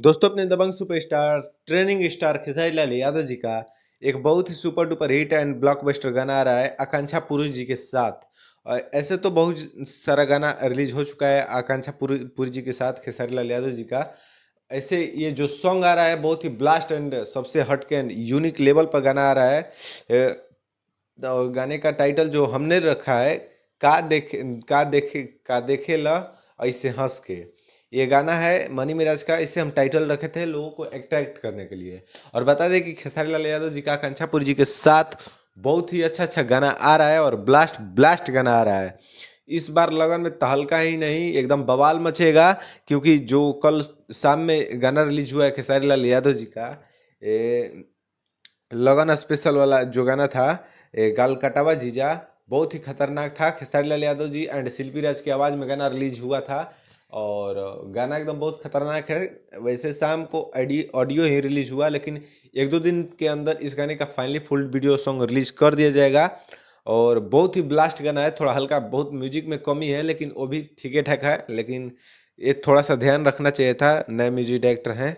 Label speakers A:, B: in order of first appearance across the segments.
A: दोस्तों अपने दबंग superstar training star Khesari Lal Yadav ji का एक बहुत ही super duper hit and blockbuster गाना आ रहा है आकांक्षा पुरी जी के साथ। ऐसे तो बहुत सारा गाना रिलीज हो चुका है आकांक्षा पुरी जी के साथ खेसारी लाल यादव जी का। ऐसे ये जो सॉन्ग आ रहा है बहुत ही ब्लास्ट एंड सबसे हटके एंड यूनिक लेवल पर गाना आ रहा है। और गाने का टाइटल जो हमने रखा है का देखे ला ऐसे हंस के। ये गाना है मनी मिराज का। इसे हम टाइटल रखे थे लोगों को अट्रैक्ट करने के लिए। और बता दें कि खेसारी लाल यादव जी का आकांक्षापुर जी के साथ बहुत ही अच्छा गाना आ रहा है और ब्लास्ट ब्लास्ट गाना आ रहा है। इस बार लगन में तहलका ही नहीं एकदम बवाल मचेगा, क्योंकि जो कल शाम में गाना रिलीज हुआ है खेसारी लाल यादव जी का, लगन स्पेशल वाला जो गाना था, गाल कटावा जीजा, बहुत ही खतरनाक था। खेसारी लाल यादव जी एंड शिल्पी राज की आवाज़ में गाना रिलीज हुआ था और गाना एकदम बहुत खतरनाक है। वैसे शाम को ऑडियो ही रिलीज हुआ, लेकिन एक दो दिन के अंदर इस गाने का finally full video song release कर दिया जाएगा। और बहुत ही ब्लास्ट गाना है। थोड़ा हल्का बहुत म्यूजिक में कमी है लेकिन वो भी ठीक ठाक है, लेकिन ये थोड़ा सा ध्यान रखना चाहिए था। नए म्यूजिक डायरेक्टर हैं।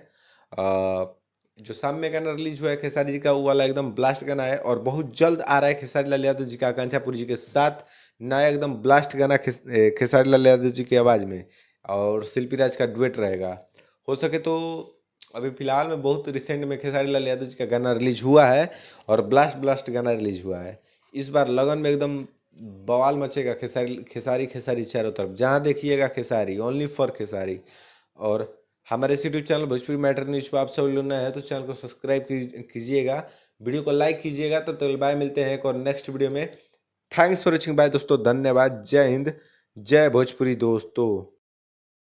A: जो शाम में गाना रिलीज हुआ है खेसारी जी का, वो वाला एकदम ब्लास्ट गाना है और बहुत जल्द आ रहा है खेसारी लाल यादव जी का आकांक्षापुर जी के साथ नया एकदम ब्लास्ट गाना खेसारी लाल यादव जी की आवाज़ में, और शिल्पी राज का डुएट रहेगा। हो सके तो अभी फिलहाल में बहुत रिसेंट में खेसारी लाल यादव जी का गाना रिलीज हुआ है और ब्लास्ट ब्लास्ट गाना रिलीज हुआ है। इस बार लगन में एकदम बवाल मचेगा। खेसारी खेसारी खेसारी चारों तरफ जहाँ देखिएगा खेसारी, ओनली फॉर खेसारी। और हमारे इस YouTube channel Bhojpuri matter news पर आप सब लोग नए हैं तो चैनल को सब्सक्राइब कीजिएगा, वीडियो को लाइक कीजिएगा। तो बाय, मिलते हैं एक और नेक्स्ट वीडियो में। थैंक्स फॉर वॉचिंग, बाय दोस्तों, धन्यवाद। जय हिंद, जय भोजपुरी दोस्तों।